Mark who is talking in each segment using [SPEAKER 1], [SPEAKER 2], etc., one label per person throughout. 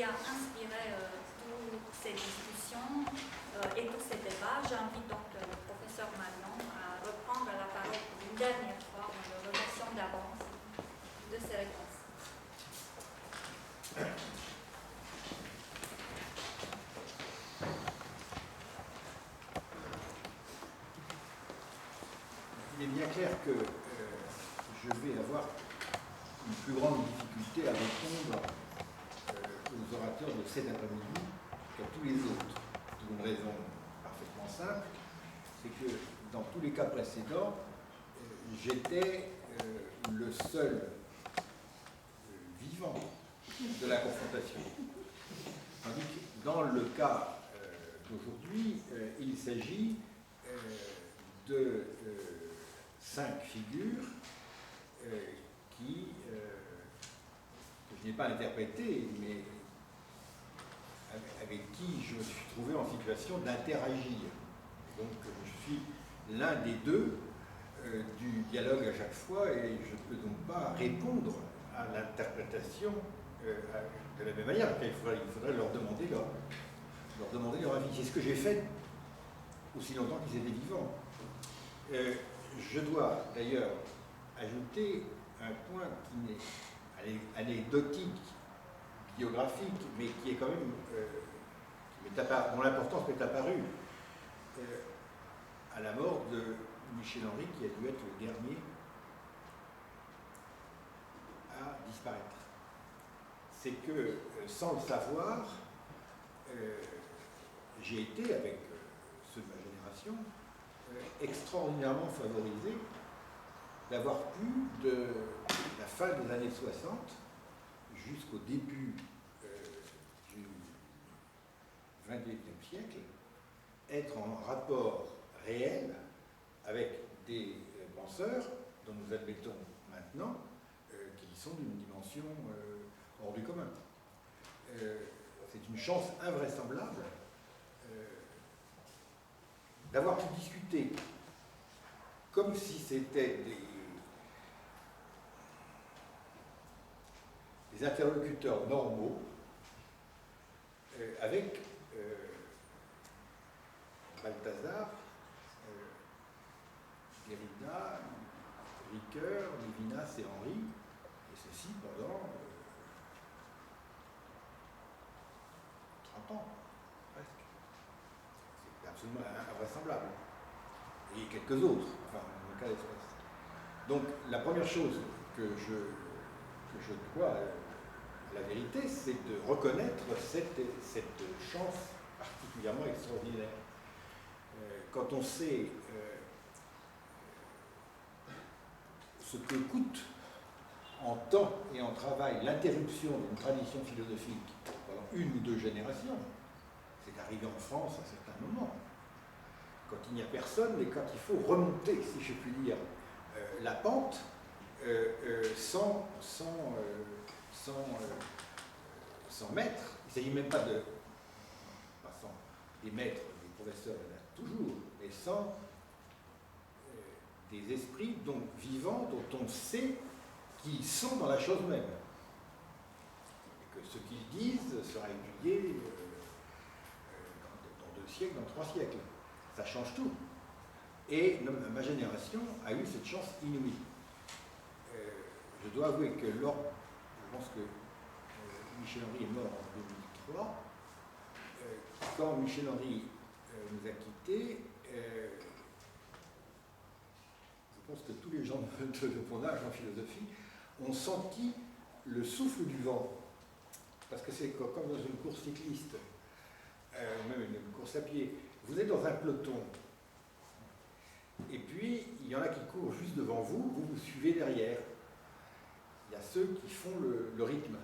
[SPEAKER 1] a inspiré toutes ces discussions et tous ces débats, j'invite donc le professeur Magnon à reprendre la parole pour une dernière fois en le remerciant d'avance de ses réponses.
[SPEAKER 2] Il est bien clair que je vais avoir une plus grande difficulté à répondre aux orateurs de cet après-midi qu'à tous les autres, pour une raison parfaitement simple, c'est que dans tous les cas précédents, j'étais le seul vivant de la confrontation. Tandis que dans le cas d'aujourd'hui, il s'agit de 5 figures que je n'ai pas interprétées, mais avec qui je me suis trouvé en situation d'interagir. Donc je suis l'un des deux du dialogue à chaque fois et je ne peux donc pas répondre à l'interprétation de la même manière. Il faudrait leur demander leur avis. C'est ce que j'ai fait aussi longtemps qu'ils étaient vivants. Je dois d'ailleurs ajouter un point qui n'est anecdotique, biographique, mais qui est quand même, dont l'importance m'est apparue à la mort de Michel Henry, qui a dû être le dernier à disparaître. C'est que, sans le savoir, j'ai été, avec ceux de ma génération, extraordinairement favorisé d'avoir pu, de la fin des années 60 jusqu'au début du XXIe siècle, être en rapport réel avec des penseurs dont nous admettons maintenant qu'ils sont d'une dimension hors du commun. C'est une chance invraisemblable d'avoir pu discuter comme si c'était des interlocuteurs normaux avec Balthazar, Derrida, Ricoeur, Lévinas et Henry, et ceci pendant 30 ans, presque. C'est absolument invraisemblable. Et quelques autres, enfin, dans le cas d'espèce. Donc, la première chose que je dois à la vérité, c'est de reconnaître cette chance particulièrement extraordinaire. Quand on sait ce que coûte en temps et en travail l'interruption d'une tradition philosophique pendant une ou deux générations, c'est arrivé en France à certains moments, quand il n'y a personne, mais quand il faut remonter, si je puis dire, la pente, sans maître. Il ne s'agit même pas de, pas sans des maîtres, des professeurs, il y en a toujours, mais sans des esprits donc vivants dont on sait qu'ils sont dans la chose même. Et que ce qu'ils disent sera étudié dans 2 siècles, dans 3 siècles. Ça change tout. Et ma génération a eu cette chance inouïe. Je dois avouer que je pense que Michel Henry est mort en 2003. Quand Michel Henry nous a quittés, je pense que tous les gens de mon âge en philosophie ont senti le souffle du vent. Parce que c'est comme dans une course cycliste, même une course à pied. Vous êtes dans un peloton. Et puis, il y en a qui courent juste devant vous, vous suivez derrière. Il y a ceux qui font le rythme.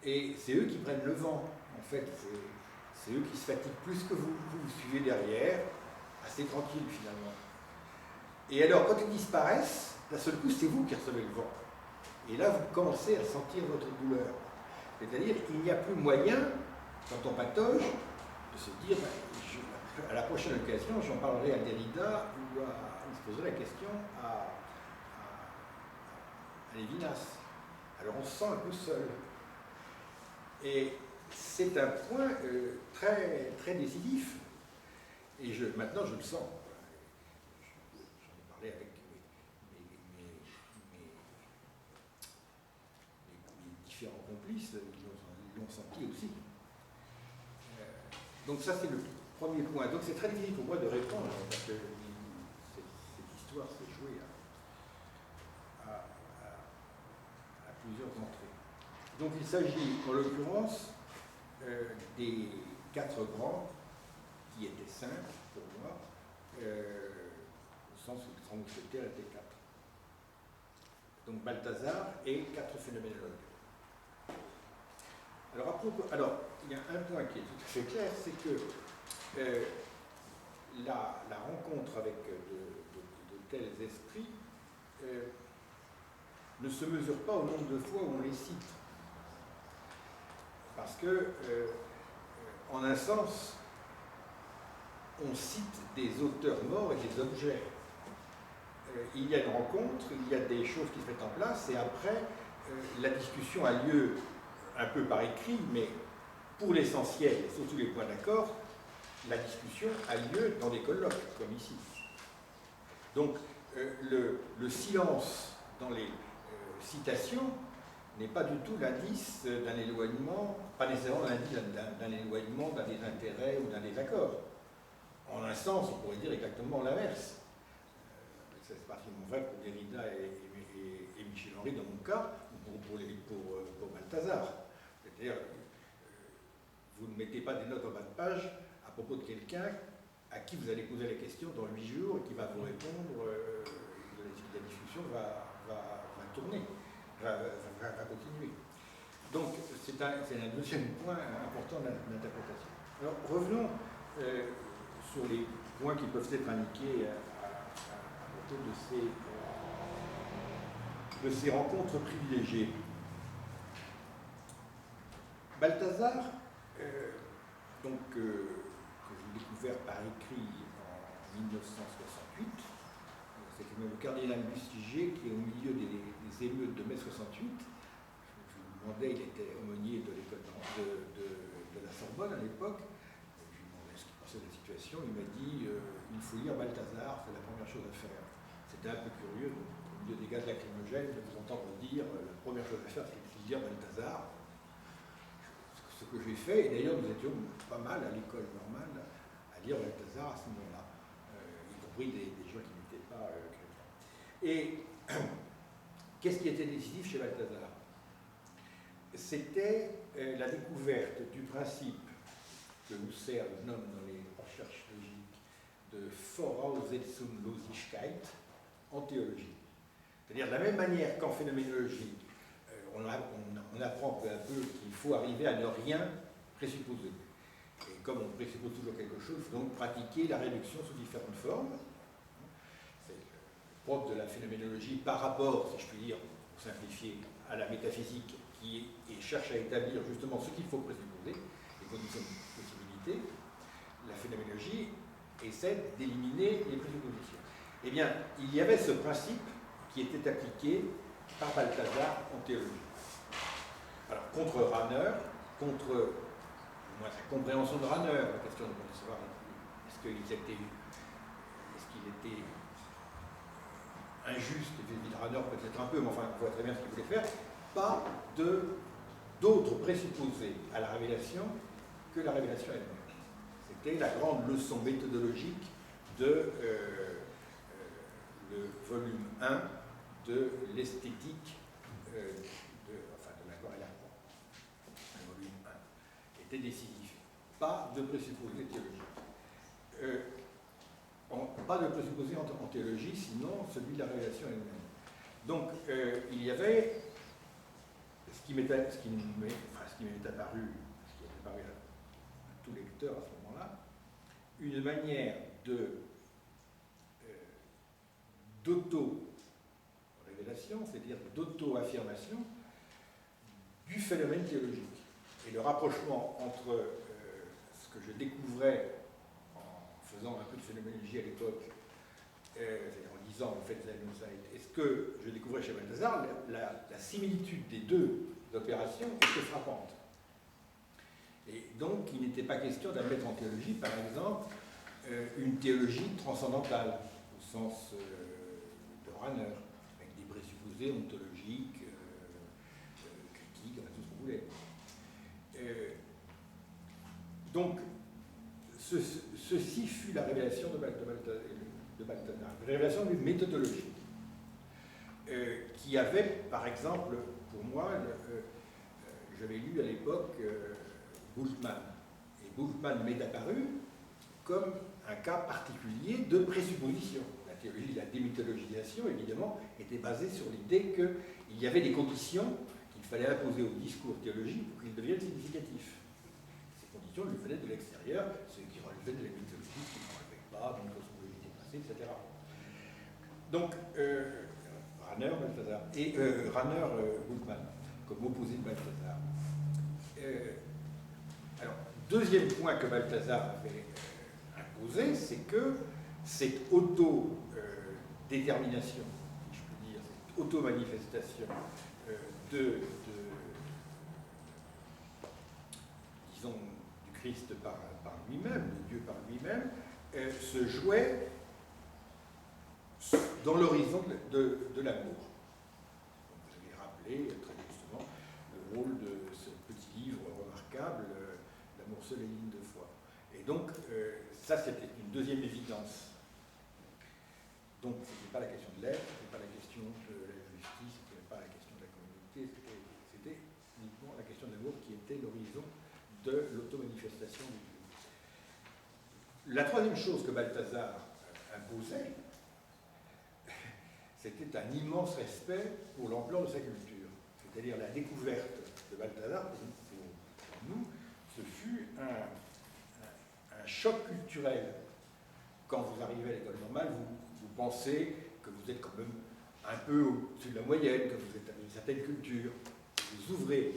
[SPEAKER 2] Et c'est eux qui prennent le vent. En fait, c'est eux qui se fatiguent plus que vous. Vous suivez derrière, assez tranquille finalement. Et alors, quand ils disparaissent, d'un seul coup, c'est vous qui recevez le vent. Et là, vous commencez à sentir votre douleur. C'est-à-dire, il n'y a plus moyen, quand on patauge, de se dire, à la prochaine occasion, j'en parlerai à Derrida ou je poserai la question à Lévinas. Alors on se sent un peu seul. Et c'est un point très, très décisif. Et maintenant, je le sens. J'en ai parlé avec mes différents complices, ils l'ont senti aussi. Donc ça, c'est le premier point. Donc c'est très difficile pour moi de répondre, parce que cette histoire s'est jouée à plusieurs entrées. Donc il s'agit, en l'occurrence, des 4 grands, qui étaient 5 pour moi, au sens où les 3 mousquetaires étaient 4. Donc Balthazar et 4 phénoménologues. Alors, il y a un point qui est tout à fait clair, c'est que la rencontre avec de tels esprits ne se mesure pas au nombre de fois où on les cite. Parce que, en un sens, on cite des auteurs morts et des objets. Il y a une rencontre, il y a des choses qui se mettent en place, et après, la discussion a lieu un peu par écrit, mais pour l'essentiel, et surtout les points d'accord, la discussion a lieu dans des colloques, comme ici. Donc, le silence dans les citations n'est pas du tout l'indice d'un éloignement, pas nécessairement l'indice d'un éloignement, d'un désintérêt ou d'un désaccord. En un sens, on pourrait dire exactement l'inverse. C'est particulièrement vrai pour Derrida et Michel Henry dans mon cas, ou pour Balthazar. C'est-à-dire, vous ne mettez pas des notes en bas de page à propos de quelqu'un à qui vous allez poser la question dans 8 jours et qui va vous répondre, la discussion va tourner, va continuer. Donc, c'est un deuxième point important d'interprétation. Alors, revenons sur les points qui peuvent être indiqués à propos de ces rencontres privilégiées. Balthazar, que j'ai découvert par écrit en 1968, c'était le cardinal Lustiger qui est au milieu des émeutes de mai 68. Je lui demandais, il était aumônier de l'école de la Sorbonne à l'époque. Je lui demandais ce qu'il pensait de la situation. Il m'a dit il faut lire Balthazar, c'est la première chose à faire. C'était un peu curieux, au milieu des gaz lacrymogènes, de vous entendre dire la première chose à faire, c'est de lire Balthazar. Ce que j'ai fait, et d'ailleurs nous étions pas mal à l'école normale à lire Balthazar à ce moment-là, y compris des gens qui n'étaient pas chrétiens. Et qu'est-ce qui était décisif chez Balthazar? C'était la découverte du principe que Husserl nomme dans les recherches logiques de Voraussetzungslosigkeit en théologie. C'est-à-dire de la même manière qu'en phénoménologie, on apprend peu à peu qu'il faut arriver à ne rien présupposer. Et comme on présuppose toujours quelque chose, il faut donc pratiquer la réduction sous différentes formes. C'est propre de la phénoménologie par rapport, si je puis dire, pour simplifier, à la métaphysique qui cherche à établir justement ce qu'il faut présupposer, les conditions de possibilité. La phénoménologie essaie d'éliminer les présuppositions. Eh bien, il y avait ce principe qui était appliqué par Balthazar en théologie. Alors, contre Rahner, contre sa compréhension de Rahner, la question de savoir est-ce qu'il était injuste vis-à-vis de Rahner, peut-être un peu, mais enfin, on voit très bien ce qu'il voulait faire, pas d'autres présupposés à la révélation que la révélation elle-même. C'était la grande leçon méthodologique de le volume 1 de l'esthétique de la gloire et la croix. Le volume 1 était décisif. Pas de présupposés théologiques. Pas de présupposés en théologie, sinon celui de la révélation elle-même. Donc, il y avait ce qui m'est apparu, ce qui est apparu à tout lecteur à ce moment-là, une manière d'auto-révélation, c'est-à-dire d'auto-affirmation du phénomène théologique. Et le rapprochement entre ce que je découvrais en faisant un peu de phénoménologie à l'époque, c'est-à-dire en lisant le fait des Insight, et ce que je découvrais chez Balthazar, la similitude des deux opérations était frappante. donc, il n'était pas question d'admettre en théologie, par exemple, une théologie transcendantale, au sens de Rahner, avec des présupposés ontologiques, critiques, enfin, tout ce qu'on voulait. Donc, ceci fut la révélation de Balthazar, une révélation méthodologique, qui avait, par exemple, pour moi, j'avais lu à l'époque Bultmann, et Bultmann m'est apparu comme un cas particulier de présupposition. La théologie de la démythologisation, évidemment, était basée sur l'idée qu'il y avait des conditions qu'il fallait imposer au discours théologique pour qu'il devienne significatif. Ces conditions, il le fallait de l'extérieur, ce qui relevait de la mythologie, ce qui ne relevait pas d'une cosmologie dépassée, etc. Donc, Rahner, Balthazar, et Rahner, Bultmann, comme opposé de Balthazar. Alors, deuxième point que Balthazar avait imposé, c'est que cette auto-détermination, si je peux dire, cette auto-manifestation disons, du Christ par lui-même, de Dieu par lui-même, se jouait dans l'horizon de l'amour. Vous avez rappelé très justement le rôle de ce petit livre remarquable, L'amour seul et digne de foi. Et donc, ça c'était une deuxième évidence. Donc, ce n'était pas la question de l'être, ce n'était pas la question de la justice, ce n'était pas la question de la communauté, c'était uniquement la question de l'amour qui était l'horizon de l'auto-manifestation du Dieu. La troisième chose que Balthazar imposait, c'était un immense respect pour l'ampleur de sa culture. C'est-à-dire la découverte de Balthazar, pour nous, ce fut un choc culturel. Quand vous arrivez à l'école normale, vous pensez que vous êtes quand même un peu au-dessus de la moyenne, que vous êtes avec une certaine culture. Vous ouvrez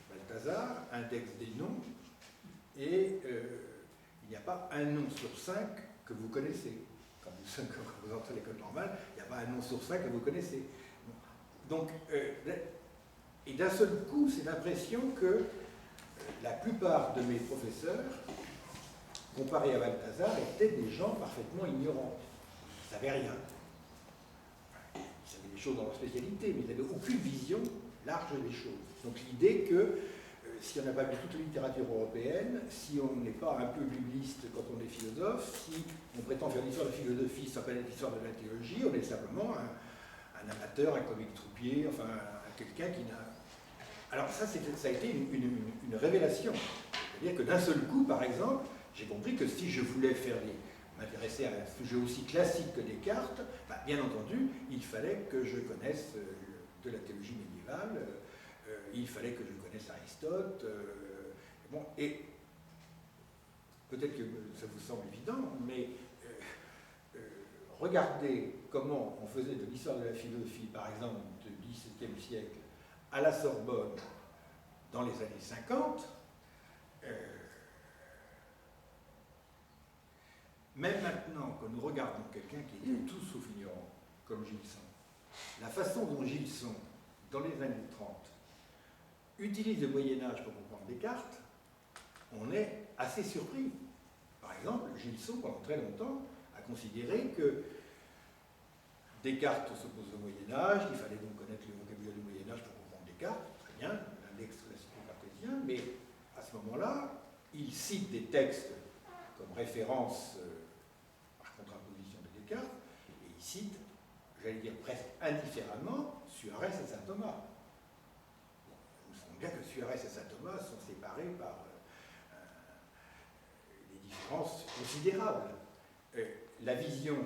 [SPEAKER 2] Balthazar, index des noms, et il n'y a pas un nom sur 5 que vous connaissez. Quand vous entrez à l'école normale, il n'y a pas un nom sur 5 que vous connaissez. Donc, et d'un seul coup, c'est l'impression que la plupart de mes professeurs, comparés à Balthazar, étaient des gens parfaitement ignorants. Ils ne savaient rien. Ils savaient des choses dans leur spécialité, mais ils n'avaient aucune vision large des choses. Donc l'idée que si on n'a pas vu toute la littérature européenne, si on n'est pas un peu bibliste quand on est philosophe, si on prétend faire l'histoire de la philosophie sans connaître l'histoire de la théologie, on est simplement un amateur, un comique troupier, enfin quelqu'un qui n'a... Alors ça a été une révélation. C'est-à-dire que d'un seul coup, par exemple, j'ai compris que si je voulais m'intéresser à un sujet aussi classique que Descartes, bien entendu, il fallait que je connaisse de la théologie médiévale, il fallait que je connaisse Aristote, bon, et peut-être que ça vous semble évident, mais regardez comment on faisait de l'histoire de la philosophie, par exemple, du XVIIe siècle à la Sorbonne dans les années 50, même maintenant que nous regardons quelqu'un qui était tout sauf ignorant, comme Gilson, la façon dont Gilson, dans les années 30, utilise le Moyen-Âge pour comprendre Descartes, on est assez surpris. Par exemple, Gilson, pendant très longtemps, a considéré que Descartes s'oppose au Moyen-Âge, qu'il fallait donc connaître le vocabulaire du Moyen-Âge pour comprendre Descartes, très bien, l'index classico-cartésien, mais à ce moment-là, il cite des textes comme référence par contraposition de Descartes, et il cite, j'allais dire presque indifféremment, Suarez et saint Thomas. Nous savons bien que Suarez et saint Thomas sont séparés par des différences considérables. La vision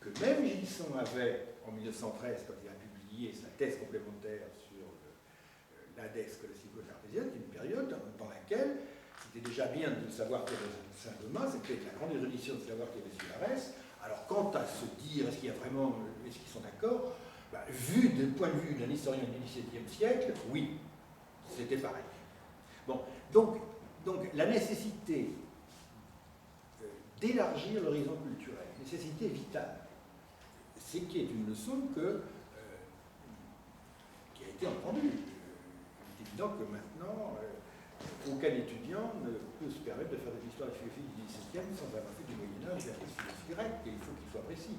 [SPEAKER 2] que même Gilson avait en 1913, quand il a publié sa thèse complémentaire sur l'index classico-cartésien, c'est une période dans laquelle c'était déjà bien de savoir qu'il y avait saint Thomas, c'était la grande érudition de savoir qu'il y avait Suarez. Alors, quant à se dire, est-ce qu'ils sont d'accord, vu du point de vue d'un historien du XVIIe siècle, oui, c'était pareil. Bon, donc la nécessité d'élargir l'horizon culturel, nécessité vitale, c'est qui est une leçon qui a été entendue. Il est évident que maintenant, aucun étudiant ne peut se permettre de faire de l'histoire de la philosophie du XVIIe sans avoir fait du Moyen-Âge et de la philosophie grecque, et il faut qu'il soit précis.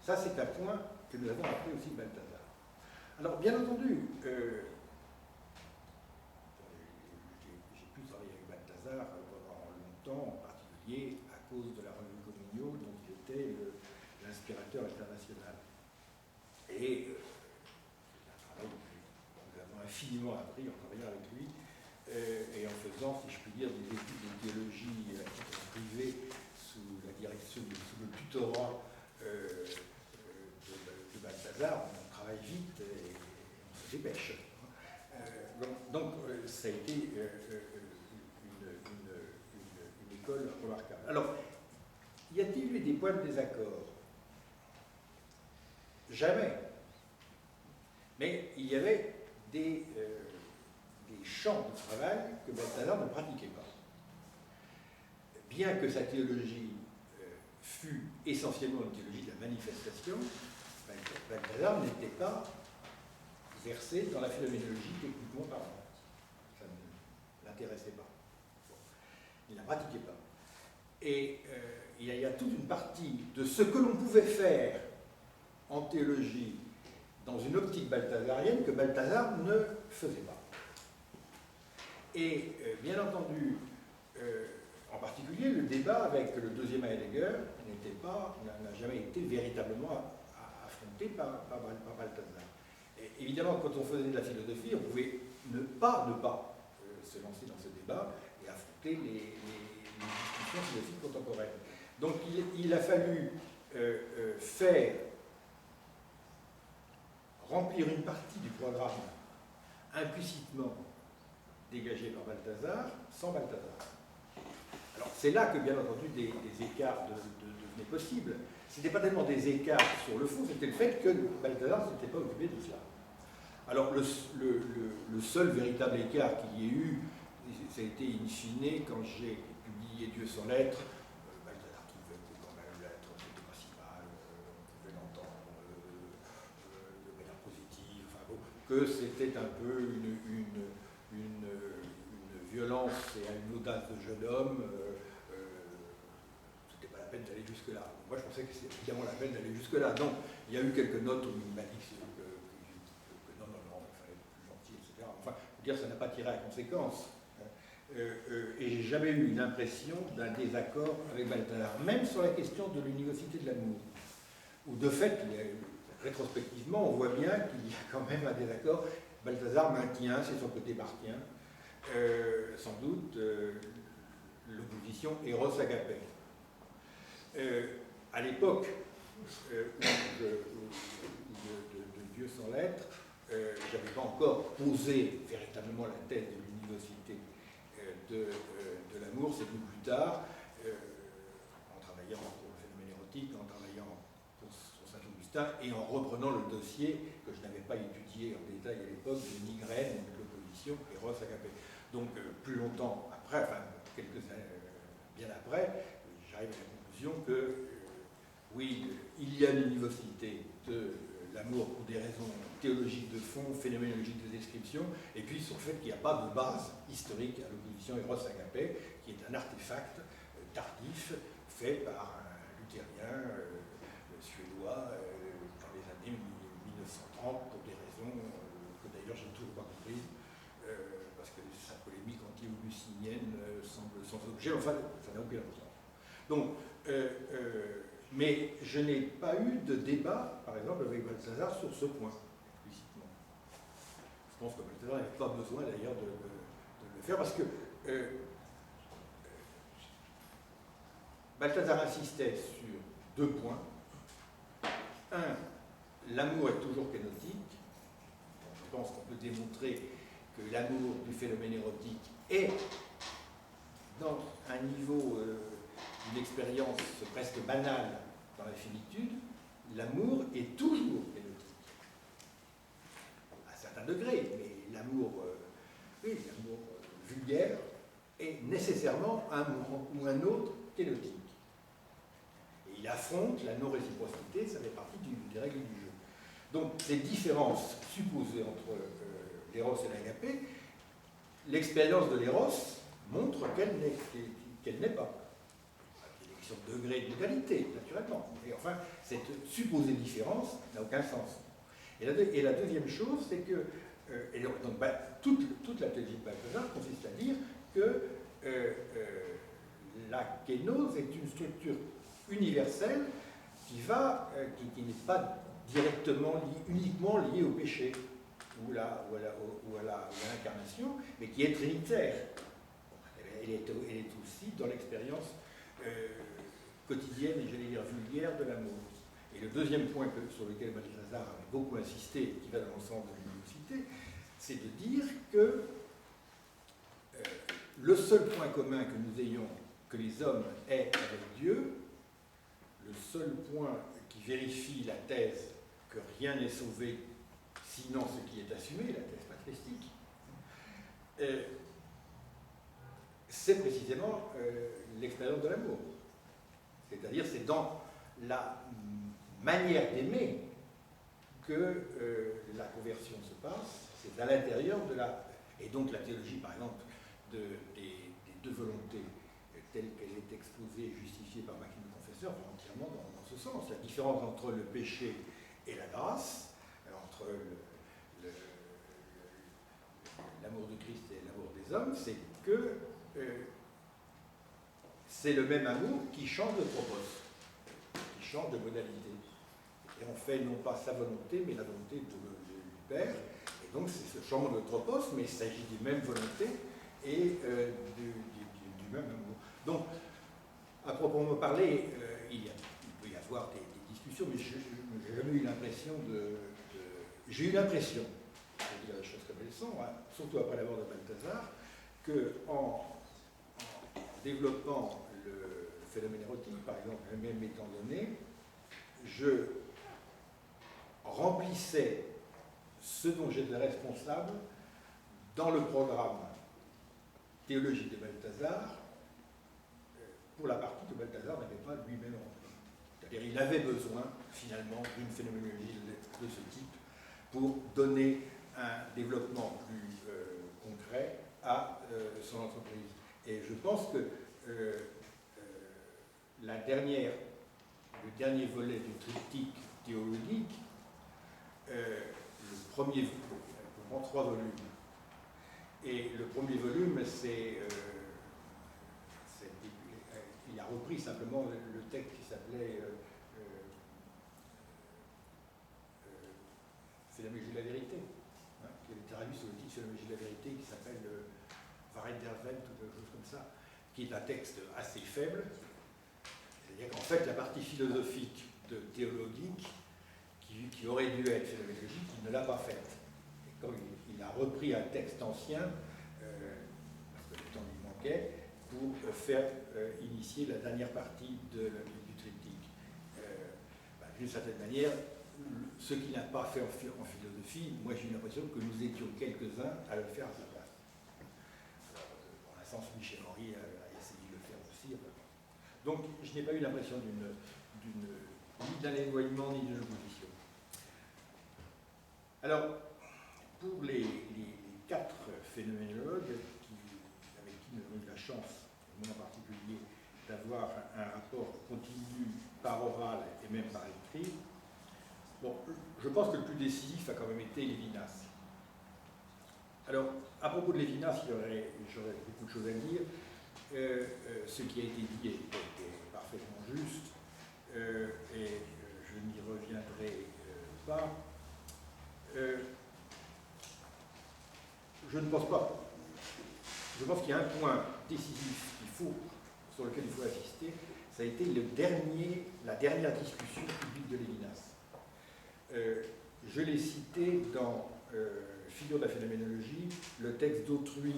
[SPEAKER 2] Ça, c'est un point que nous avons appris aussi de Balthazar. Alors, bien entendu, j'ai pu travailler avec Balthazar pendant longtemps, en particulier à cause de la revue Communio, dont il était l'inspirateur international. Et nous avons infiniment appris en travaillant avec lui et en faisant, si je puis dire, des études de théologie privée sous la direction, sous le tutorat de Balthazar. On travaille vite et on se dépêche. Donc ça a été une école remarquable. Alors, y a-t-il eu des points de désaccord? Jamais. Mais il y avait des champs de travail que Balthazar ne pratiquait pas. Bien que sa théologie fût essentiellement une théologie de la manifestation, Balthazar n'était pas versé dans la phénoménologie techniquement parlant. Ça ne l'intéressait pas. Bon. Il ne la pratiquait pas. Et il y a toute une partie de ce que l'on pouvait faire en théologie dans une optique balthazarienne que Balthazar ne faisait pas. Et bien entendu, en particulier, le débat avec le deuxième Heidegger n'a jamais été véritablement affronté par Balthazar. Et évidemment, quand on faisait de la philosophie, on pouvait ne pas se lancer dans ce débat et affronter les discussions philosophiques contemporaines. Donc il a fallu remplir une partie du programme implicitement dégagé par Balthazar, sans Balthazar. Alors c'est là que, bien entendu, des écarts devenaient possibles. Ce n'était pas tellement des écarts sur le fond, c'était le fait que Balthazar ne s'était pas occupé de cela. Alors le seul véritable écart qu'il y ait eu, ça a été in fine quand j'ai publié Dieu sans lettres. Balthazar trouvait que quand même l'être c'était pas si mal, on pouvait l'entendre de manière positive, enfin bon, que c'était un peu une violence et une audace de jeune homme. C'était pas la peine d'aller jusque-là. Moi je pensais que c'était évidemment la peine d'aller jusque-là. Donc il y a eu quelques notes au minimalisme. Ça n'a pas tiré à conséquence. Et j'ai jamais eu l'impression d'un désaccord avec Balthazar, même sur la question de l'université de l'amour, où de fait, rétrospectivement, on voit bien qu'il y a quand même un désaccord. Balthazar maintient, c'est son côté barthien, sans doute, l'opposition Eros-Agapé. À l'époque de Dieu sans lettres, je n'avais pas encore posé véritablement la thèse de l'université de l'amour, c'est beaucoup plus tard, en travaillant pour le phénomène érotique, en travaillant pour Saint-Augustin et en reprenant le dossier que je n'avais pas étudié en détail à l'époque de migraine, de l'opposition Eros-Agapé. Donc plus longtemps après, enfin quelques années bien après, j'arrive à la conclusion que oui, il y a l'université de l'amour pour des raisons théologiques de fond, phénoménologiques de description, et puis sur le fait qu'il n'y a pas de base historique à l'opposition Eros-Agapé, qui est un artefact tardif fait par un luthérien suédois dans les années 1930 pour des raisons que d'ailleurs je n'ai toujours pas comprises, parce que sa polémique anti-augustinienne semble sans objet, enfin ça n'a aucune importance. Donc, mais je n'ai pas eu de débat, par exemple, avec Balthazar sur ce point, explicitement. Je pense que Balthazar n'avait pas besoin d'ailleurs de le faire, parce que Balthazar insistait sur deux points. Un, l'amour est toujours kénotique. Je pense qu'on peut démontrer que l'amour du phénomène érotique est dans un niveau une expérience presque banale dans la finitude, l'amour est toujours kénotique. À un certain degré, mais l'amour vulgaire est nécessairement un moment ou un autre kénotique. Et il affronte la non-réciprocité, ça fait partie des règles du jeu. Donc, ces différences supposées entre l'éros et l'agapé, l'expérience de l'éros montre qu'elle n'est pas. Il y a une question de degré de modalité, naturellement. Mais enfin, cette supposée différence n'a aucun sens. Et la deuxième chose, c'est que donc, toute la théologie de Balthazar consiste à dire que la kénose est une structure universelle qui n'est pas directement uniquement liée au péché ou à l'incarnation, mais qui est trinitaire. Elle est aussi dans l'expérience quotidienne et, j'allais dire, vulgaire de l'amour. Et le deuxième point sur lequel Balthazar a beaucoup insisté, et qui va dans le sens de l'universalité, c'est de dire que le seul point commun que nous ayons, que les hommes aient avec Dieu, le seul point qui vérifie la thèse que rien n'est sauvé sinon ce qui est assumé, la thèse patristique, c'est précisément l'expérience de l'amour. C'est-à-dire, c'est dans la manière d'aimer que la conversion se passe, c'est à l'intérieur de la... Et donc la théologie, par exemple, des deux volontés telle qu'elle est exposée et justifiée par Macquin le Confesseur, va entièrement dans ce sens. La différence entre le péché et la grâce, entre l'amour de Christ et l'amour des hommes, c'est que c'est le même amour qui change de propos, qui change de modalité. Et on fait non pas sa volonté, mais la volonté du Père. Et donc c'est ce changement de tropos, mais il s'agit des mêmes volontés et du même amour. Donc, à proprement parler, il peut y avoir des discussions, mais je n'ai jamais eu l'impression J'ai eu l'impression, je dis la chose comme elles sont, hein, surtout après la mort de Balthazar, qu'en développant le phénomène érotique, par exemple, même étant donné, je remplissais ce dont j'étais responsable dans le programme théologique de Balthazar pour la partie que Balthazar n'avait pas lui-même remplie. C'est-à-dire qu'il avait besoin, finalement, d'une phénoménologie de ce type pour donner un développement plus concret à son entreprise. Et je pense que le dernier volet du triptyque théologique, le premier, prend 3 volumes. Et le premier volume, il a repris simplement le texte qui s'appelait Phénoménologie de la vérité, hein, qui avait été traduit sous le titre Phénoménologie de la vérité, qui s'appelle Wahrheit der Welt ou quelque chose comme ça, qui est un texte assez faible. C'est-à-dire qu'en fait, la partie philosophique de théologique, qui aurait dû être phénoménologique, il ne l'a pas faite. Et comme il a repris un texte ancien, parce que le temps lui manquait, pour faire initier la dernière partie du triptyque. D'une certaine manière, ce qu'il n'a pas fait en philosophie, moi j'ai eu l'impression que nous étions quelques-uns à le faire à sa place. Pour l'instant, Michel Henry a essayé de le faire aussi. Donc je n'ai pas eu l'impression ni d'un éloignement ni d'une opposition. Alors, pour les 4 phénoménologues avec qui nous avons eu la chance, moi en particulier, d'avoir un rapport continu par oral et même par écrit, bon, je pense que le plus décisif a quand même été Lévinas. Alors, à propos de Lévinas, j'aurais beaucoup de choses à dire. Ce qui a été dit est parfaitement juste, et je n'y reviendrai pas. Je ne pense pas. Je pense qu'il y a un point décisif sur lequel il faut insister, ça a été la dernière discussion publique de Lévinas. Je l'ai cité dans Figure de la phénoménologie, le texte d'Autrui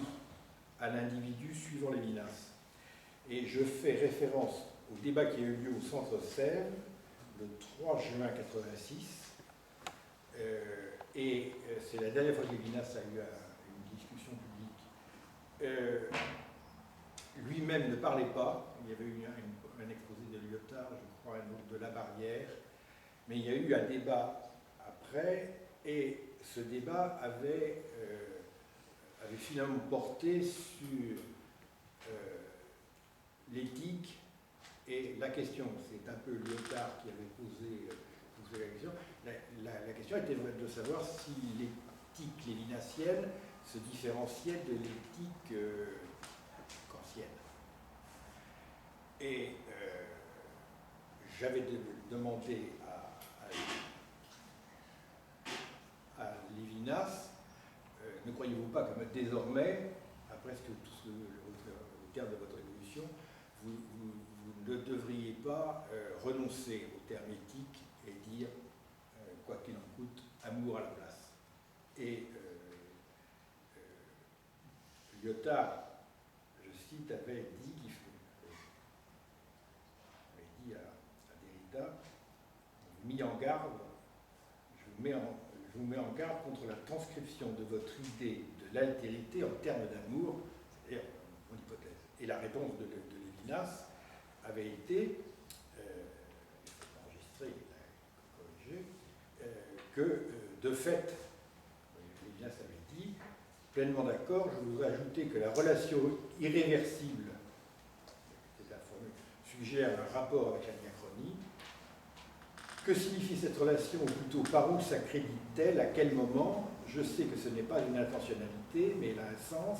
[SPEAKER 2] à l'individu suivant Lévinas. Et je fais référence au débat qui a eu lieu au Centre Sèvres le 3 juin 86. Et c'est la dernière fois que Lévinas a eu une discussion publique. Lui-même ne parlait pas. Il y avait eu un exposé de Lyotard, je crois, un autre de La Barrière. Mais il y a eu un débat après, et ce débat avait avait finalement porté sur l'éthique et la question. C'est un peu Lyotard qui avait posé la question. La question était de savoir si l'éthique lévinassienne se différenciait de l'éthique kantienne. Et j'avais demandé à Lévinas, ne croyez-vous pas que désormais, après au terme de votre évolution, vous ne devriez pas renoncer au terme éthique et dire, quoi qu'il en coûte, amour à la place. Et Lyotard, je cite, avait dit à Derrida, mis en garde, je vous mets en garde contre la transcription de votre idée de l'altérité en termes d'amour, c'est-à-dire mon hypothèse. Et la réponse de Lévinas avait été, il faut enregistrer, corriger, que de fait, Lévinas avait dit, pleinement d'accord, je voudrais ajouter que la relation irréversible, c'est la formule, suggère un rapport avec la diachronie. Que signifie cette relation, ou plutôt par où s'accrédite-t-elle, à quel moment? Je sais que ce n'est pas une intentionnalité, mais elle a un sens.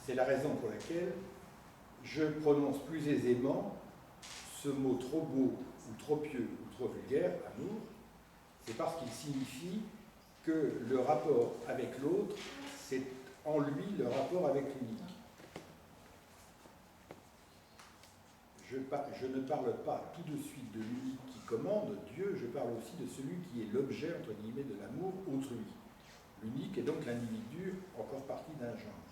[SPEAKER 2] C'est la raison pour laquelle je prononce plus aisément ce mot trop beau, ou trop pieux, ou trop vulgaire, amour. C'est parce qu'il signifie que le rapport avec l'autre, c'est en lui le rapport avec l'unique. Je ne parle pas tout de suite de l'unique qui commande Dieu, je parle aussi de celui qui est l'objet, entre guillemets, de l'amour autrui. L'unique est donc l'individu, encore partie d'un genre.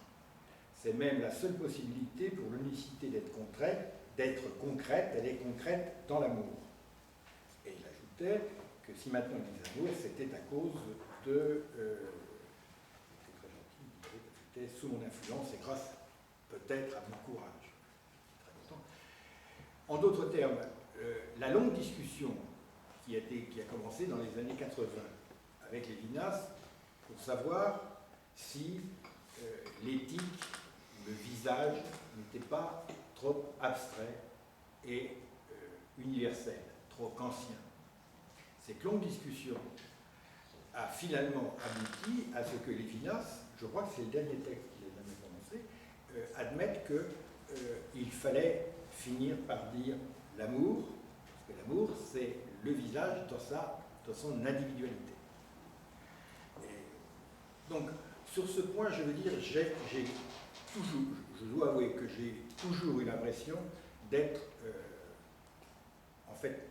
[SPEAKER 2] C'est même la seule possibilité pour l'unicité d'être concrète, elle est concrète dans l'amour. Et il ajoutait que si maintenant il disait amour, c'était à cause de... c'était très gentil, c'était sous mon influence et grâce peut-être à mon courage. En d'autres termes, la longue discussion qui a commencé dans les années 80 avec Lévinas pour savoir si l'éthique, le visage n'était pas trop abstrait et universel, trop kantien. Cette longue discussion a finalement abouti à ce que Lévinas, je crois que c'est le dernier texte qu'il a jamais prononcé, admette qu'il fallait finir par dire l'amour, parce que l'amour, c'est le visage dans son individualité. Et donc, sur ce point, je veux dire, je dois avouer que j'ai toujours eu l'impression d'être, en fait,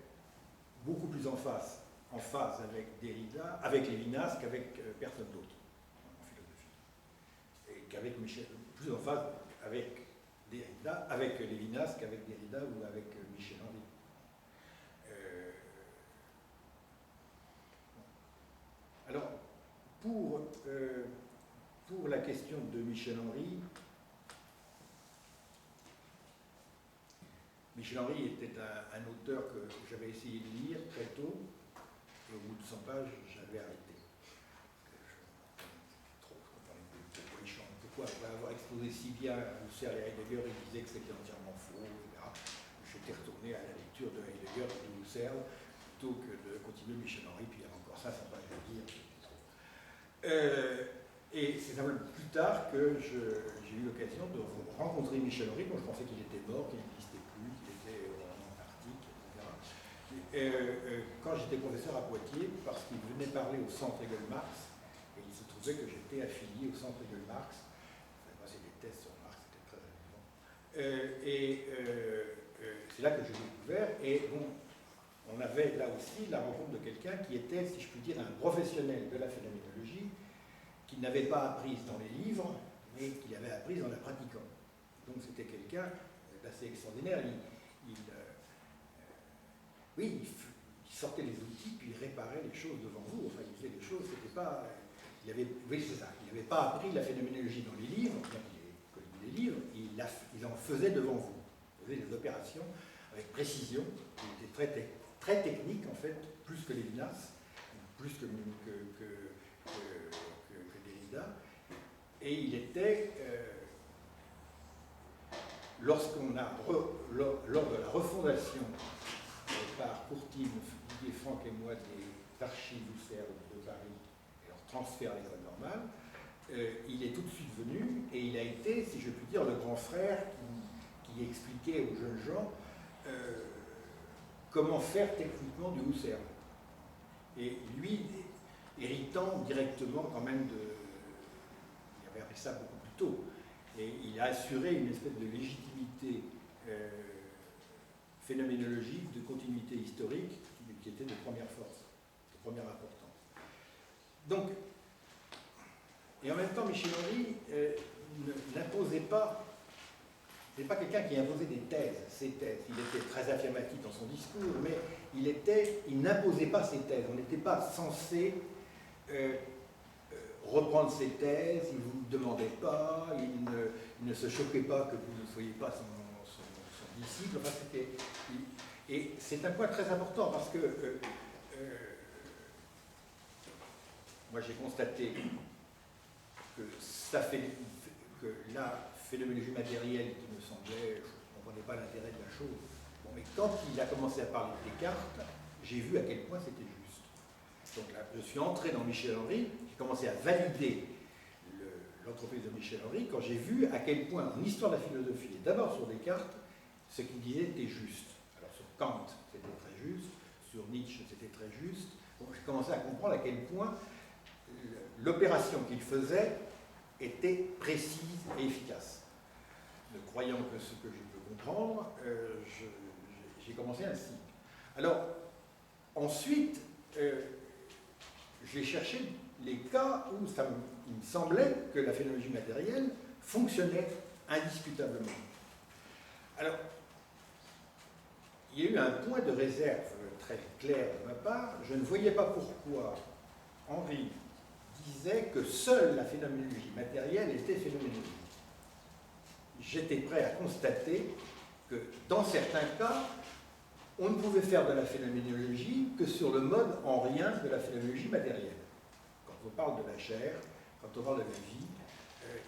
[SPEAKER 2] beaucoup plus en phase avec Derrida, avec Lévinas, qu'avec personne d'autre en philosophie. Et qu'avec plus en phase avec Derrida, avec Lévinas qu'avec Derrida ou avec Michel Henry. Alors, pour la question de Michel Henry, Michel Henry était un auteur que j'avais essayé de lire très tôt, et au bout de 100 pages, j'avais arrêté. Pourquoi après avoir exposé si bien Husserl et Heidegger, il disait que c'était entièrement faux, etc. J'étais retourné à la lecture de Heidegger et de Husserl plutôt que de continuer Michel Henry, puis il y avait encore 500 pages à lire. Et c'est simplement plus tard que j'ai eu l'occasion de rencontrer Michel Henry. Moi, je pensais qu'il était mort, qu'il n'existait plus, qu'il était en Antarctique, etc. Quand j'étais professeur à Poitiers, parce qu'il venait parler au centre Égole Marx, et il se trouvait que j'étais affilié au centre Égole Marx. C'est des tests sur Marx, c'était très amusant. C'est là que j'ai découvert, et bon, on avait là aussi la rencontre de quelqu'un qui était, si je puis dire, un professionnel de la phénoménologie, qui n'avait pas apprise dans les livres, mais qui l'avait apprise en la pratiquant. Donc c'était quelqu'un d'assez extraordinaire. Il sortait les outils, puis il réparait les choses devant vous. Enfin, il faisait les choses, c'était pas... oui, c'est ça. Il n'avait pas appris la phénoménologie dans les livres, bien qu'il ait connu les livres, il en faisait devant vous. Il faisait des opérations avec précision. Il était très technique, en fait, plus que Lévinas, plus que Derrida. et il était, lors de la refondation par Courtine, Didier Franck et moi des archives Husserl de Paris et leur transfert à l'école normale, il est tout de suite venu et il a été, si je puis dire, le grand frère qui expliquait aux jeunes gens comment faire techniquement du Husserl. Et lui, héritant directement quand même il avait appris ça beaucoup plus tôt, et il a assuré une espèce de légitimité phénoménologique, de continuité historique, qui était de première force, de première importance. Donc, et en même temps, Michel Henry n'imposait pas, c'est pas quelqu'un qui imposait des thèses, ses thèses. Il était très affirmatif dans son discours, mais il n'imposait pas ses thèses. On n'était pas censé reprendre ses thèses, il ne vous demandait pas, il ne se choquait pas que vous ne soyez pas son disciple. Enfin, et c'est un point très important parce que moi j'ai constaté que ça fait que la phénoménologie matérielle qui me semblait, je ne comprenais pas l'intérêt de la chose. Bon, mais quand il a commencé à parler de Descartes, j'ai vu à quel point c'était juste. Donc là, je suis entré dans Michel Henry, j'ai commencé à valider l'entreprise de Michel Henry quand j'ai vu à quel point, en histoire de la philosophie, et d'abord sur Descartes, ce qu'il disait était juste. Alors sur Kant, c'était très juste, sur Nietzsche, c'était très juste. Bon, j'ai commencé à comprendre à quel point l'opération qu'il faisait était précise et efficace. Ne croyant que ce que je peux comprendre, j'ai commencé ainsi. Alors, ensuite, j'ai cherché les cas où il me semblait que la phénoménologie matérielle fonctionnait indiscutablement. Alors, il y a eu un point de réserve très clair de ma part. Je ne voyais pas pourquoi Henry disait que seule la phénoménologie matérielle était phénoménologie. J'étais prêt à constater que dans certains cas, on ne pouvait faire de la phénoménologie que sur le mode en rien de la phénoménologie matérielle. Quand on parle de la chair, quand on parle de la vie,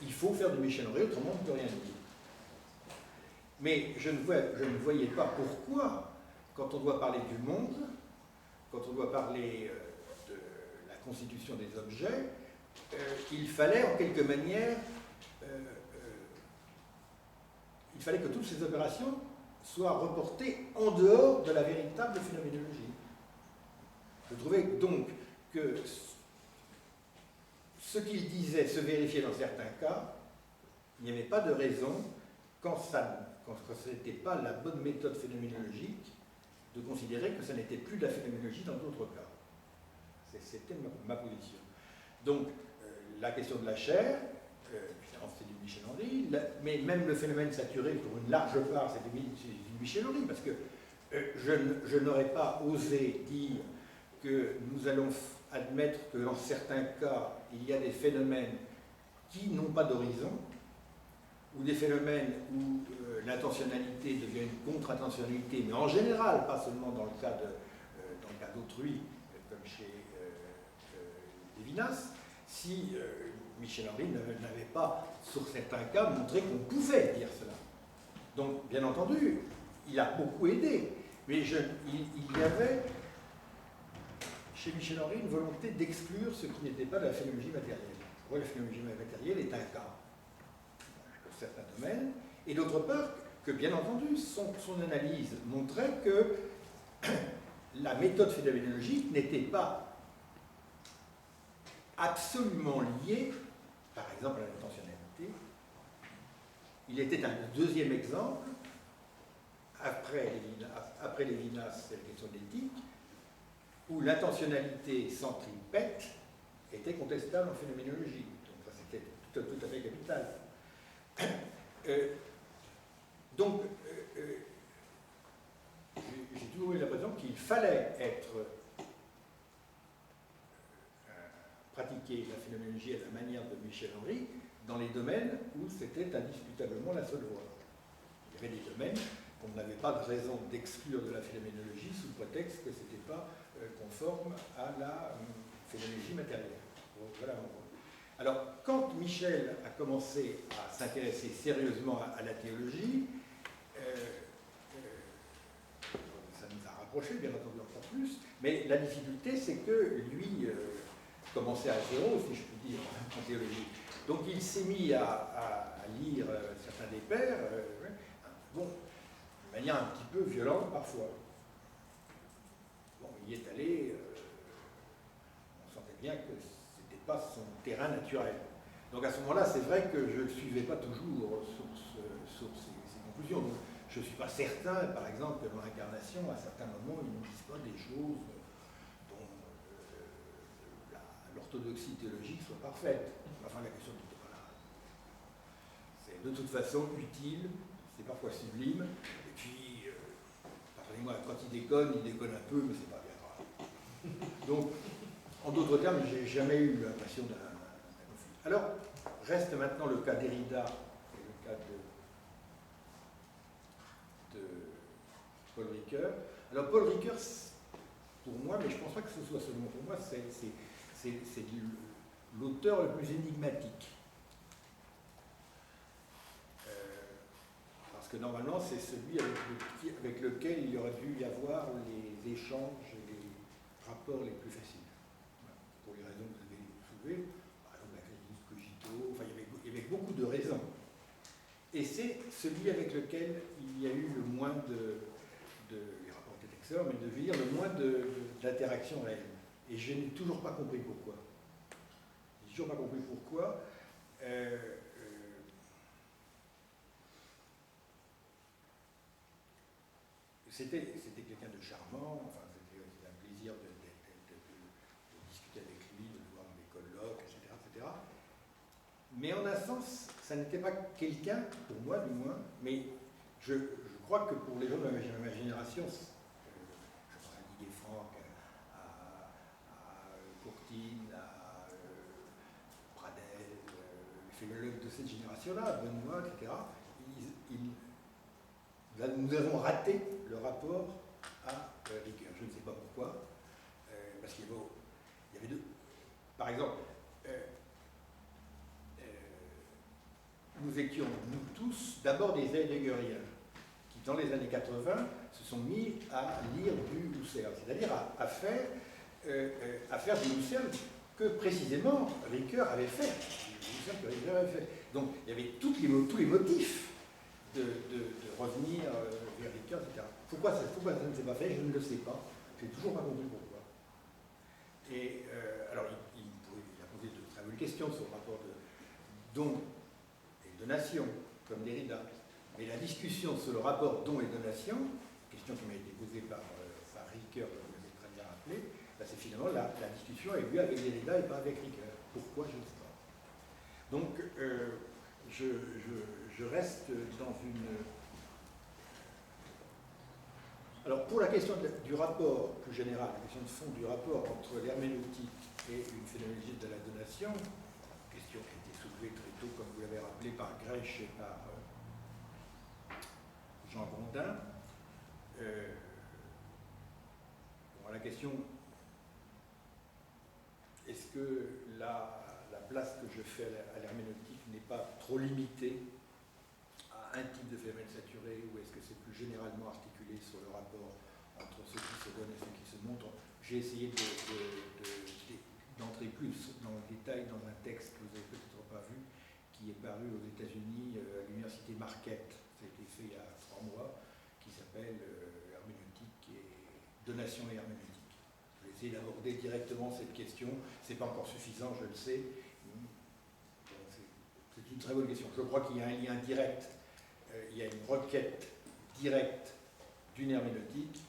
[SPEAKER 2] il faut faire du Michel Henry, autrement on ne peut rien dire. Mais je ne voyais pas pourquoi, quand on doit parler du monde, quand on doit parler de la constitution des objets, il fallait en quelque manière, il fallait que toutes ces opérations soient reportées en dehors de la véritable phénoménologie. Je trouvais donc que ce qu'il disait se vérifiait dans certains cas, il n'y avait pas de raison, quand ce n'était pas la bonne méthode phénoménologique, de considérer que ça n'était plus de la phénoménologie dans d'autres cas. C'était ma position. Donc, la question de la chair, c'est du Michel Henry, mais même le phénomène saturé, pour une large part, c'est du Michel Henry, parce que je n'aurais pas osé dire que nous allons admettre que dans certains cas, il y a des phénomènes qui n'ont pas d'horizon, ou des phénomènes où l'intentionnalité devient une contre-intentionnalité, mais en général, pas seulement dans le cas d'autrui, comme chez Lévinas, si Michel Henry n'avait pas, sur certains cas, montré qu'on pouvait dire cela. Donc, bien entendu, il a beaucoup aidé, mais il y avait chez Michel Henry une volonté d'exclure ce qui n'était pas de la phénoménologie matérielle. Pour moi, la phénoménologie matérielle est un cas pour certains domaines, et d'autre part, que bien entendu, son analyse montrait que la méthode phénoménologique n'était pas absolument liée, par exemple, à l'intentionnalité. Il était un deuxième exemple, après Lévinas, c'est la question de l'éthique, où l'intentionnalité centripète était contestable en phénoménologie. Donc ça, c'était tout à fait capital. Donc, j'ai toujours eu l'impression qu'il fallait pratiquer la phénoménologie à la manière de Michel Henry dans les domaines où c'était indiscutablement la seule voie. Il y avait des domaines qu'on n'avait pas de raison d'exclure de la phénoménologie sous prétexte que ce n'était pas conforme à la phénoménologie matérielle. Voilà. Alors, quand Michel a commencé à s'intéresser sérieusement à la théologie, ça nous a rapprochés, bien entendu, encore plus, mais la difficulté, c'est que lui commençait à zéro, si je puis dire, en théologie. Donc, il s'est mis à lire certains des pères, bon, de manière un petit peu violente parfois. Bon, il y est allé, on sentait bien que c'était pas son terrain naturel. Donc à ce moment-là, c'est vrai que je ne suivais pas toujours sur ces conclusions. Donc, je ne suis pas certain, par exemple, que dans l'incarnation, à certains moments, ils ne disent pas des choses dont l'orthodoxie théologique soit parfaite. Enfin, la question n'était pas là. C'est de toute façon utile, c'est parfois sublime, et puis, pardonnez-moi, quand il déconne un peu, mais c'est pas bien grave. Donc, en d'autres termes, j'ai jamais eu l'impression d'un conflit. Alors, reste maintenant le cas Derrida et le cas de Paul Ricoeur. Alors, Paul Ricoeur, pour moi, mais je ne pense pas que ce soit seulement pour moi, c'est l'auteur le plus énigmatique. Parce que normalement, c'est celui avec lequel il aurait dû y avoir les échanges et les rapports les plus faciles. Pour les raisons que vous avez soulevées, par exemple la crise du cogito, enfin, il y avait beaucoup de raisons. Et c'est celui avec lequel il y a eu le moins les rapports Tétexor, mais de dire le moins d'interaction réelle. Et je n'ai toujours pas compris pourquoi. Je n'ai toujours pas compris pourquoi. C'était quelqu'un de charmant, enfin, c'était un plaisir de discuter avec lui, de le voir dans les colloques, etc., etc. Mais en un sens, ça n'était pas quelqu'un, pour moi du moins, mais je crois que pour les gens de ma génération, je pense à Guy Franck, à Courtine, à Pradel, les philologues de cette génération-là, Benoît, etc., nous avons raté le rapport à Ricoeur. Je ne sais pas pourquoi, parce qu'il y avait deux. Par exemple, nous étions, nous tous, d'abord des heideggeriens, qui dans les années 80 se sont mis à lire du Husserl, c'est-à-dire à faire du Husserl que précisément Ricoeur avait fait. Donc il y avait tous les motifs de revenir vers Ricoeur, etc. Pourquoi ça ne s'est pas fait? Je ne le sais pas. Je n'ai toujours pas compris pourquoi. Et alors, il a posé de très bonnes questions sur le rapport de don et donation, comme Derrida. Mais la discussion sur le rapport don et donation, question qui m'a été posée par Ricoeur, comme vous l'avez très bien rappelé, ben c'est finalement la discussion a eu lieu avec Derrida et pas avec Ricoeur. Pourquoi? Je ne sais pas. Donc, je reste dans une... Alors, pour la question du rapport plus général, la question de fond du rapport entre l'herméneutique et une phénoménologie de la donation, question qui a été soulevée très tôt, comme vous l'avez rappelé, par Grech et par Jean Grondin. La question, est-ce que la place que je fais à l'herméneutique n'est pas trop limitée à un type de phénomène saturé, ou est-ce que c'est plus généralement articulé sur le rapport entre ce qui se donne et ce qui se montre? J'ai essayé d'entrer plus dans le détail dans un texte que vous n'avez peut-être pas vu, qui est paru aux États-Unis à l'université Marquette. Ça a été fait il y a 3 mois, qui s'appelle Herméneutique et donation et herméneutique. Je vais essayer d'aborder directement cette question. C'est pas encore suffisant, je le sais. C'est une très bonne question. Je crois qu'il y a un lien direct. Il y a une requête directe d'une herméneutique,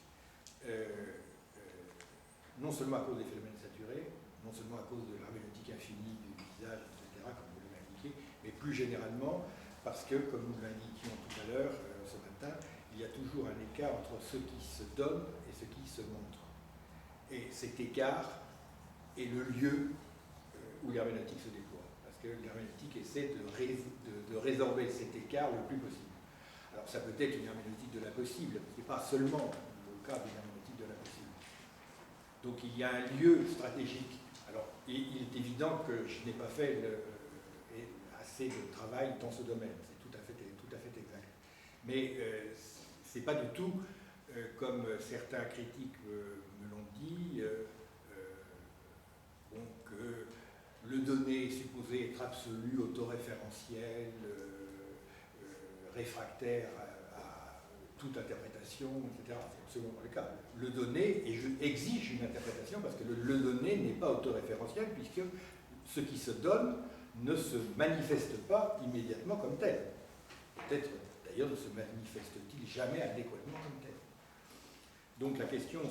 [SPEAKER 2] non seulement à cause des phénomènes saturés, non seulement à cause de l'herméneutique infinie du visage, etc., comme vous l'avez indiqué, mais plus généralement parce que, comme nous l'indiquions tout à l'heure, ce matin, il y a toujours un écart entre ce qui se donne et ce qui se montre. Et cet écart est le lieu où l'herméneutique se déploie, parce que l'herméneutique essaie de résorber cet écart le plus possible. Alors ça peut être une herméneutique de l'impossible, ce n'est pas seulement le cas d'une herméneutique de l'impossible. Donc il y a un lieu stratégique à Alors, il est évident que je n'ai pas fait assez de travail dans ce domaine, c'est tout à fait exact. Mais ce n'est pas du tout, comme certains critiques me l'ont dit, que le donné est supposé être absolu, autoréférentiel, réfractaire à toute interprétation, etc. C'est absolument pas le cas. Le donné exige une interprétation parce que le donné n'est pas autoréférentiel puisque ce qui se donne ne se manifeste pas immédiatement comme tel. Peut-être d'ailleurs ne se manifeste-t-il jamais adéquatement comme tel. Donc la question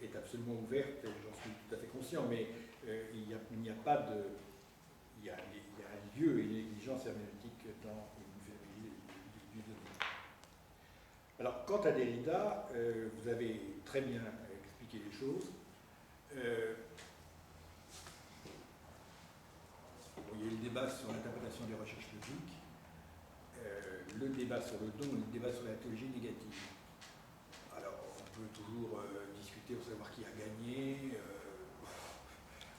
[SPEAKER 2] est absolument ouverte et j'en suis tout à fait conscient, mais il n'y a pas de... Il y a un lieu et une exigence herméneutique dans du donné. Alors, quant à Derrida, vous avez très bien expliqué les choses. Il y a eu le débat sur l'interprétation des recherches logiques, le débat sur le don et le débat sur la théologie négative. Alors, on peut toujours discuter pour savoir qui a gagné.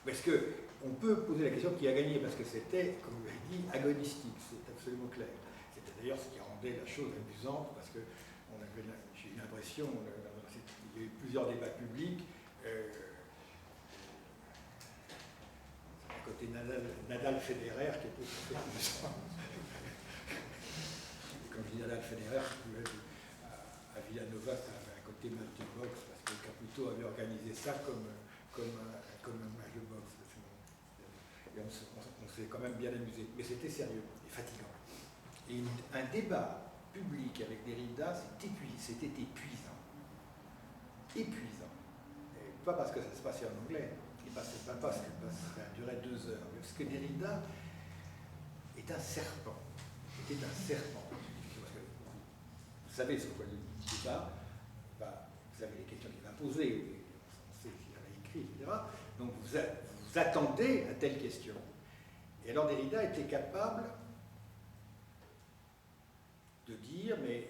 [SPEAKER 2] Parce qu'on peut poser la question qui a gagné, parce que c'était, comme vous l'avez dit, agonistique, c'est absolument clair. C'était d'ailleurs ce qui rendait la chose amusante, parce que j'ai eu l'impression, il y a eu plusieurs débats publics, à côté Nadal-Federer, qui était très amusant. Et quand je dis Nadal-Federer, à Villanova, ça avait un côté match de boxe, parce que Caputo avait organisé ça comme un match de boxe. Et on s'est quand même bien amusé. Mais c'était sérieux et fatigant. Et un débat public avec Derrida, c'était épuisant. Épuisant. Et pas parce que ça se passait en anglais, et pas parce que ça durait 2 heures, mais parce que Derrida est un serpent. Était un serpent. Vous savez ce quoi le débat, vous savez les questions qu'il va poser, on sait qu'il en a écrit, etc. Donc vous attendez à telle question. Et alors Derrida était capable de dire, mais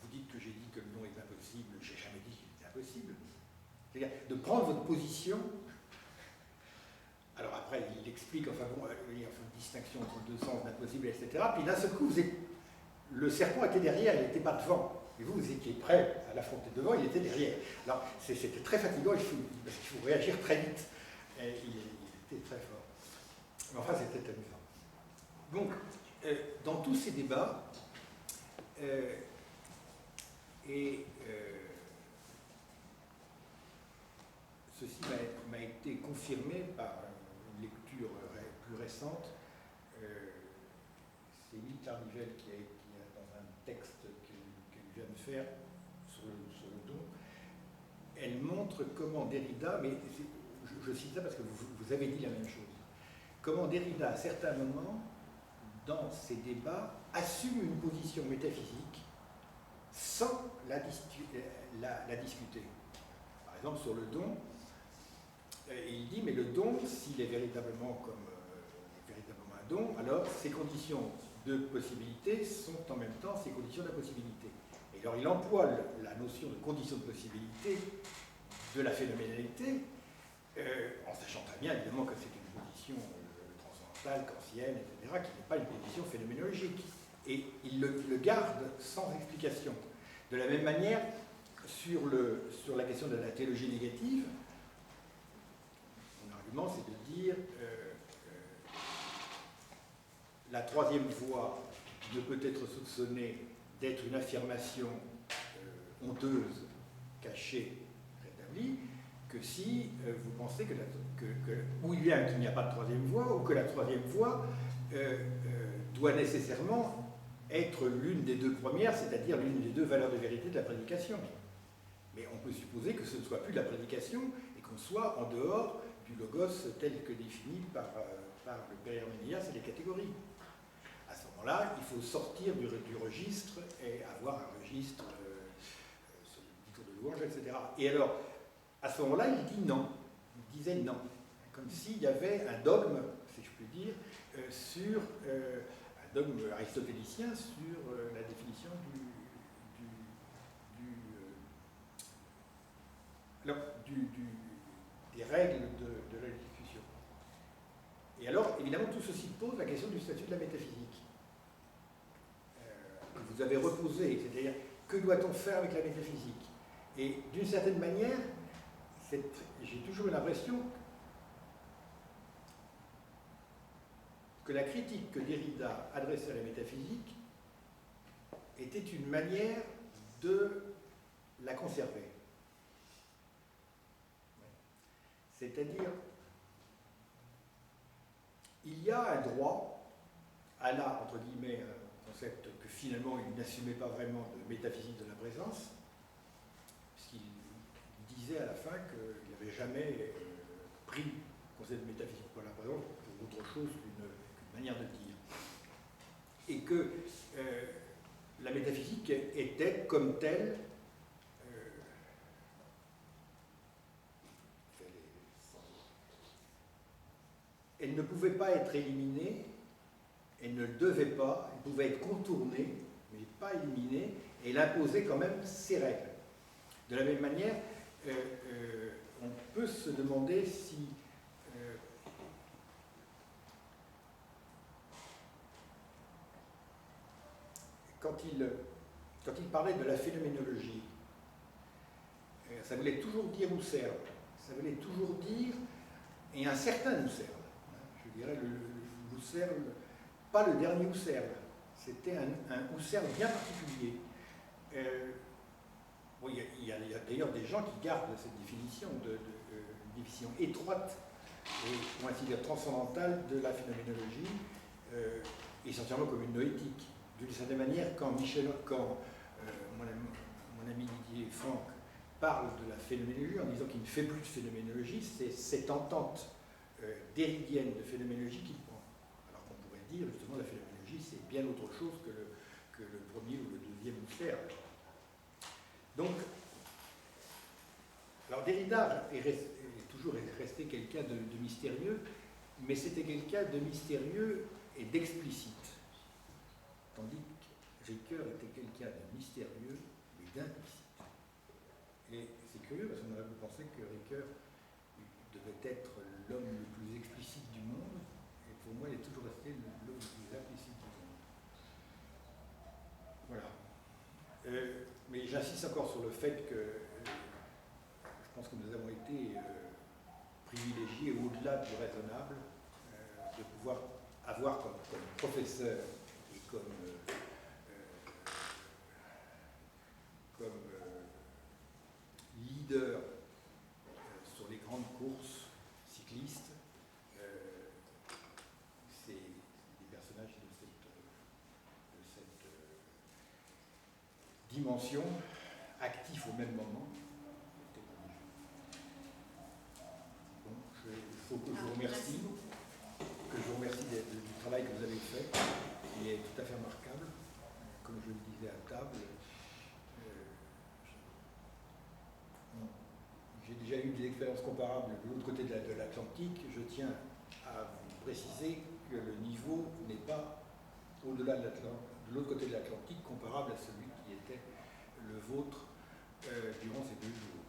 [SPEAKER 2] vous dites que j'ai dit que le non est impossible, j'ai jamais dit qu'il était impossible. C'est-à-dire de prendre votre position. Alors après, il explique, enfin bon, il y a une distinction entre 2 sens d'impossible, etc. Puis d'un seul coup, le serpent était derrière, il n'était pas devant. Et vous étiez prêt à l'affronter devant, il était derrière. Alors c'était très fatigant, parce qu'il faut réagir très vite. Et il était très fort. Mais enfin, c'était amusant. Donc, dans tous ces débats, ceci m'a été confirmé par une lecture plus récente. C'est Émile Tarnivelle qui a dans un texte qu'elle vient de faire sur le don, elle montre comment Derrida, mais je cite ça parce que vous avez dit la même chose, comment Derrida, à certains moments, dans ses débats, assume une position métaphysique sans la discuter. Par exemple, sur le don, il dit, mais le don, s'il est véritablement un don, alors ses conditions de possibilité sont en même temps ses conditions d'impossibilité. Et alors il emploie la notion de condition de possibilité de la phénoménalité, en sachant très bien évidemment que c'est une condition transcendantale, kantienne, etc., qui n'est pas une condition phénoménologique. Et il le garde sans explication. De la même manière, sur la question de la théologie négative, mon argument c'est de dire la troisième voie ne peut être soupçonnée d'être une affirmation honteuse, cachée, rétablie, que si vous pensez ou bien qu'il n'y a pas de troisième voie, ou que la troisième voie doit nécessairement être l'une des 2 premières, c'est-à-dire l'une des 2 valeurs de vérité de la prédication. Mais on peut supposer que ce ne soit plus de la prédication et qu'on soit en dehors du logos tel que défini par le Père Herménias et les catégories. À ce moment-là, il faut sortir du registre et avoir un registre sur le discours de louange, etc. Et alors, à ce moment-là, il dit non. Il disait non. Comme s'il y avait un dogme, si je puis dire, sur un dogme aristotélicien sur la définition des règles de la discussion. Et alors, évidemment, tout ceci pose la question du statut de la métaphysique. Que vous avez reposé, c'est-à-dire, que doit-on faire avec la métaphysique? Et d'une certaine manière, j'ai toujours eu l'impression que la critique que Derrida adressait à la métaphysique était une manière de la conserver. C'est-à-dire, il y a un droit à la, entre guillemets, un concept que finalement il n'assumait pas vraiment, de métaphysique de la présence, puisqu'il disait à la fin qu'il n'avait jamais pris le concept de métaphysique pour la présence pour autre chose qu'une manière de dire. Et que la métaphysique était comme telle elle ne pouvait pas être éliminée, elle ne devait pas, elle pouvait être contournée, mais pas éliminée, et elle imposait quand même ses règles. De la même manière, on peut se demander si quand il parlait de la phénoménologie, ça voulait toujours dire Husserl, ça voulait toujours dire, et un certain Husserl, je dirais le Husserl, pas le dernier Husserl, c'était un Husserl bien particulier. Bon, il y a d'ailleurs des gens qui gardent cette définition, une définition étroite et, on va dire, transcendantale de la phénoménologie, essentiellement comme une noétique. D'une certaine manière, quand mon ami Didier Franck parle de la phénoménologie en disant qu'il ne fait plus de phénoménologie, c'est cette entente derridienne de phénoménologie qu'il prend. Alors qu'on pourrait dire, justement, la phénoménologie, c'est bien autre chose que le premier ou le deuxième Husserl. Donc, alors Derrida est toujours resté quelqu'un de mystérieux, mais c'était quelqu'un de mystérieux et d'explicite. Tandis que Ricoeur était quelqu'un de mystérieux mais d'implicite. Et c'est curieux parce qu'on aurait pu penser que Ricoeur devait être l'homme le plus explicite du monde, et pour moi il est toujours resté l'homme le plus implicite du monde. Voilà. Mais j'insiste encore sur le fait que je pense que nous avons été privilégiés au-delà du raisonnable de pouvoir avoir comme professeur et comme leader sur les grandes courses cyclistes, c'est des personnages de cette dimension, actifs au même moment. Bon, il faut que je vous remercie, du travail que vous avez fait, qui est tout à fait remarquable. Comme je le disais à table, j'ai déjà eu des expériences comparables de l'autre côté de l'Atlantique. Je tiens à vous préciser que le niveau n'est pas au-delà de l'autre côté de l'Atlantique comparable à celui qui était le vôtre durant ces 2 jours.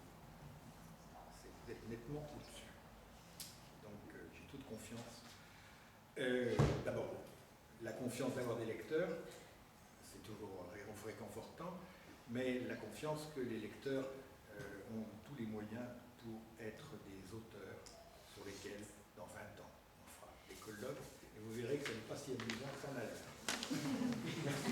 [SPEAKER 2] Vous êtes nettement au-dessus. Donc j'ai toute confiance. D'abord, la confiance d'avoir des lecteurs, c'est toujours réconfortant, mais la confiance que les lecteurs ont tous les moyens pour être des auteurs sur lesquels, dans 20 ans, on fera des colloques, et vous verrez que ce n'est pas si amusant que ça en a l'air. Merci.